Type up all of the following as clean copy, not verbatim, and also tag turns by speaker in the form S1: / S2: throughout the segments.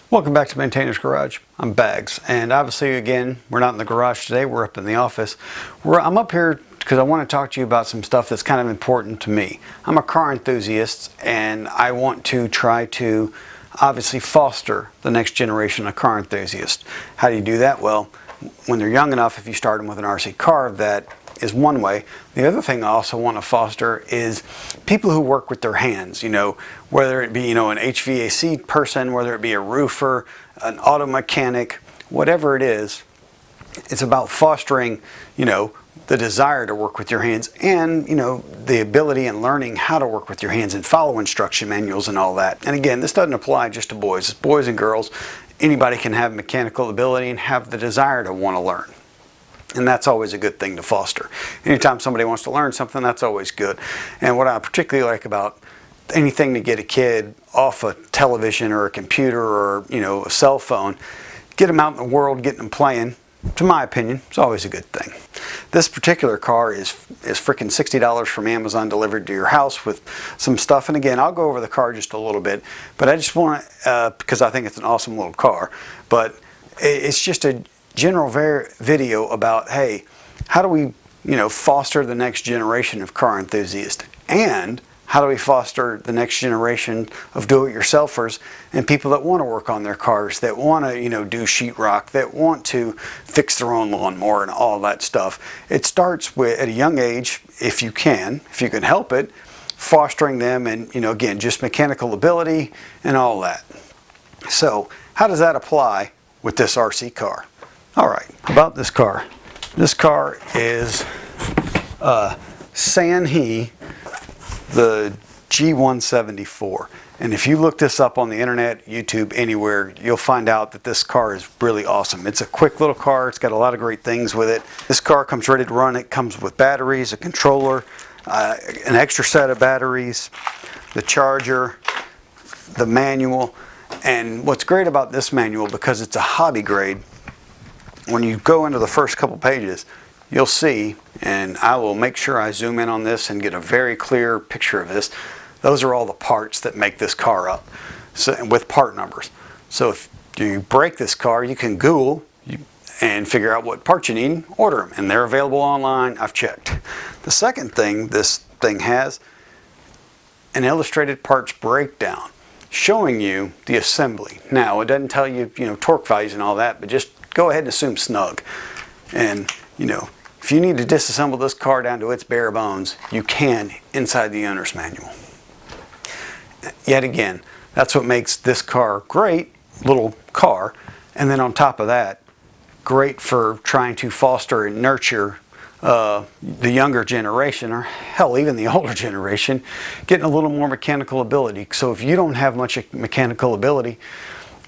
S1: Welcome back to Maintainer's Garage. I'm Bags, and obviously again we're not in the garage today, we're up in the office. I'm up here because I want to talk to you about some stuff that's kind of important to me. I'm a car enthusiast and I want to try to obviously foster the next generation of car enthusiasts. How do you do that? Well, when they're young enough, if you start them with an RC car, that is one way. The other thing I also want to foster is people who work with their hands, whether it be, an HVAC person, whether it be a roofer, an auto mechanic, whatever it is. It's about fostering, the desire to work with your hands and, the ability and learning how to work with your hands and follow instruction manuals and all that. And again, this doesn't apply just to boys. It's boys and girls. Anybody can have mechanical ability and have the desire to want to learn. And that's always a good thing to foster. Anytime somebody wants to learn something, that's always good. And what I particularly like about anything to get a kid off a television or a computer or, a cell phone, get them out in the world, get them playing, to my opinion, is always a good thing. This particular car is freaking $60 from Amazon delivered to your house with some stuff. And again, I'll go over the car just a little bit, but I just want to, because I think it's an awesome little car, but it's just a general video about, hey, how do we, foster the next generation of car enthusiasts, and how do we foster the next generation of do-it-yourselfers and people that want to work on their cars, that want to, do sheetrock, that want to fix their own lawnmower and all that stuff. It starts with, at a young age, if you can help it, fostering them and, again, just mechanical ability and all that. So how does that apply with this RC car? All right, about this car. This car is Sanhee, the G174. And if you look this up on the internet, YouTube, anywhere, you'll find out that this car is really awesome. It's a quick little car. It's got a lot of great things with it. This car comes ready to run. It comes with batteries, a controller, an extra set of batteries, the charger, the manual. And what's great about this manual, because it's a hobby grade, when you go into the first couple pages, you'll see, and I will make sure I zoom in on this and get a very clear picture of this. Those are all the parts that make this car up, so, with part numbers. So if you break this car, you can Google and figure out what parts you need, order them, and they're available online. I've checked. The second thing this thing has, an illustrated parts breakdown, showing you the assembly. Now, it doesn't tell you, torque values and all that, but just go ahead and assume snug. And, if you need to disassemble this car down to its bare bones, you can inside the owner's manual. Yet again, that's what makes this car great, little car. And then on top of that, great for trying to foster and nurture the younger generation, or hell, even the older generation, getting a little more mechanical ability. So if you don't have much mechanical ability,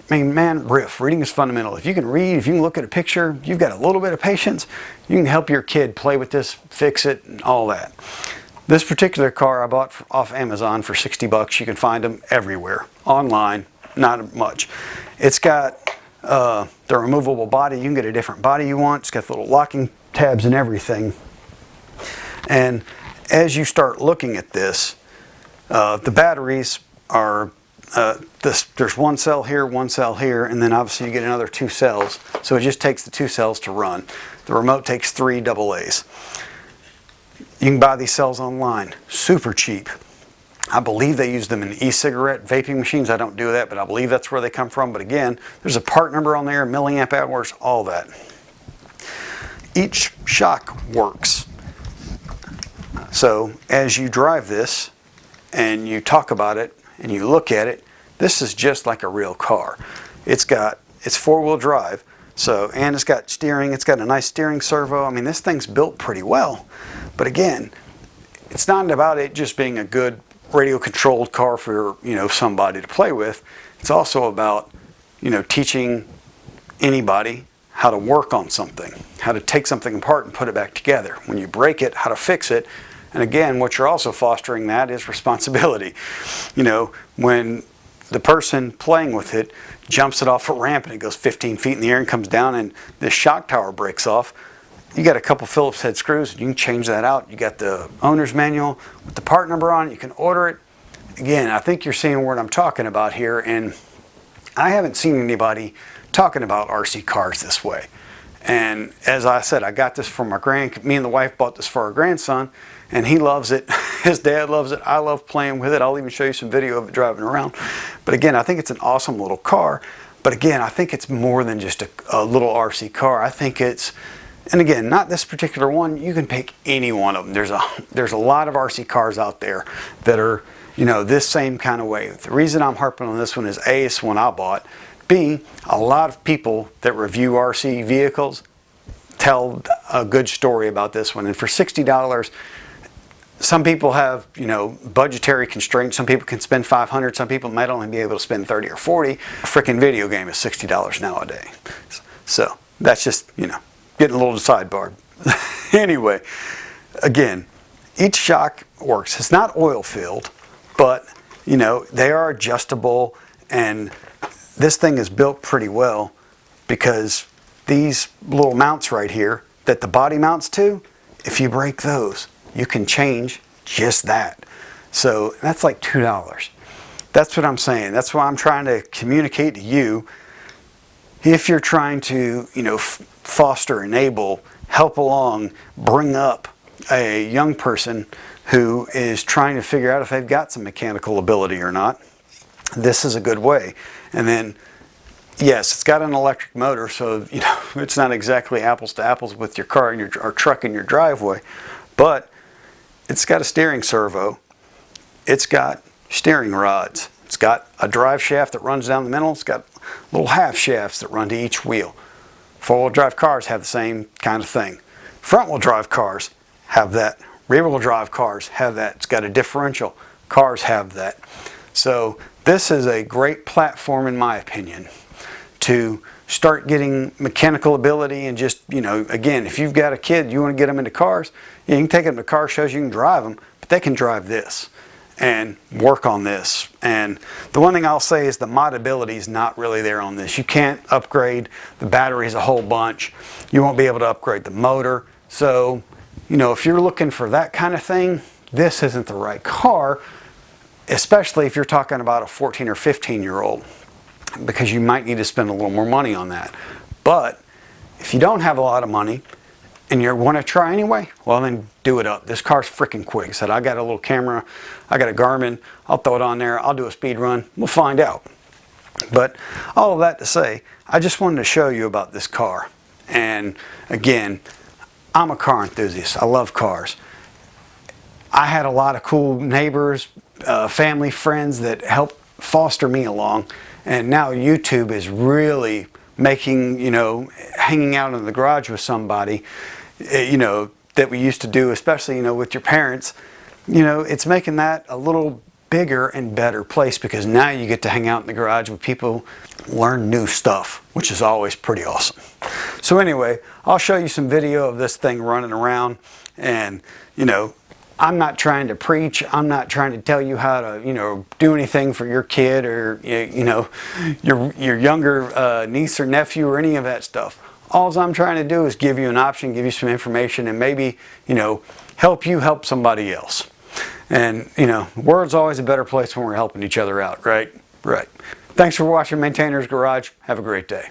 S1: reading is fundamental. If you can read, if you can look at a picture, you've got a little bit of patience, you can help your kid play with this, fix it, and all that. This particular car I bought off Amazon for 60 bucks. You can find them everywhere. Online, not much. It's got the removable body. You can get a different body you want. It's got the little locking tabs and everything. And as you start looking at this, the batteries are there's one cell here, and then obviously you get another 2 cells. So it just takes the 2 cells to run. The remote takes 3 AA's. You can buy these cells online, super cheap. I believe they use them in e-cigarette vaping machines. I don't do that, but I believe that's where they come from. But again, there's a part number on there, milliamp hours, all that. Each shock works. So as you drive this and you talk about it, and you look at it, this is just like a real car. It's 4-wheel drive, and it's got steering. It's got a nice steering servo. I mean, this thing's built pretty well. But again, it's not about it just being a good radio-controlled car for somebody to play with. It's also about teaching anybody how to work on something, how to take something apart and put it back together. When you break it, how to fix it. And again, what you're also fostering that is responsibility. When the person playing with it jumps it off a ramp and it goes 15 feet in the air and comes down and this shock tower breaks off, you got a couple Phillips head screws, you can change that out. You got the owner's manual with the part number on it, you can order it. Again, I think you're seeing what I'm talking about here, and I haven't seen anybody talking about RC cars this way. And as I said, I got this for me and the wife bought this for our grandson, and he loves it. His dad loves it. I love playing with it. I'll even show you some video of it driving around. But again, I think it's an awesome little car. But again, I think it's more than just a little RC car. I think it's, and again, not this particular one. You can pick any one of them. There's a lot of RC cars out there that are, you know, this same kind of way. The reason I'm harping on this one is A, it's one I bought. B, a lot of people that review RC vehicles tell a good story about this one. And for $60, some people have, you know, budgetary constraints. Some people can spend $500. Some people might only be able to spend $30 or $40. A freaking video game is $60 nowadays. So that's just, you know, getting a little sidebarred. Anyway, again, each shock works. It's not oil filled, but you know, they are adjustable, and this thing is built pretty well because these little mounts right here that the body mounts to, if you break those, you can change just that. So that's like $2. That's what I'm saying. That's why I'm trying to communicate to you. If you're trying to, you know, foster, enable, help along, bring up a young person who is trying to figure out if they've got some mechanical ability or not, this is a good way. And then, yes, it's got an electric motor, so you know it's not exactly apples to apples with your car and or truck in your driveway, but it's got a steering servo, it's got steering rods, it's got a drive shaft that runs down the middle, it's got little half shafts that run to each wheel. Four-wheel drive cars have the same kind of thing. Front-wheel drive cars have that. Rear-wheel drive cars have that. It's got a differential. Cars have that. So this is a great platform, in my opinion, to start getting mechanical ability. And just, you know, again, if you've got a kid, you want to get them into cars, you can take them to car shows, you can drive them, but they can drive this and work on this. And the one thing I'll say is the modability is not really there on this. You can't upgrade the batteries a whole bunch. You won't be able to upgrade the motor. So, you know, if you're looking for that kind of thing, this isn't the right car, especially if you're talking about a 14 or 15-year-old, because you might need to spend a little more money on that. But if you don't have a lot of money and you want to try anyway, well then do it up. This car's freaking quick. I said, I got a little camera, I got a Garmin, I'll throw it on there, I'll do a speed run, we'll find out. But all of that to say, I just wanted to show you about this car. And again, I'm a car enthusiast. I love cars. I had a lot of cool neighbors, family, friends that helped foster me along. And now YouTube is really making, you know, hanging out in the garage with somebody, you know, that we used to do, especially, you know, with your parents, you know, it's making that a little bigger and better place, because now you get to hang out in the garage with people, learn new stuff, which is always pretty awesome. So anyway, I'll show you some video of this thing running around. And, you know, I'm not trying to preach. I'm not trying to tell you how to, you know, do anything for your kid or, you know, your younger niece or nephew or any of that stuff. All I'm trying to do is give you an option, give you some information, and maybe, you know, help you help somebody else. And, you know, the world's always a better place when we're helping each other out, right? Right. Thanks for watching Maintainer's Garage. Have a great day.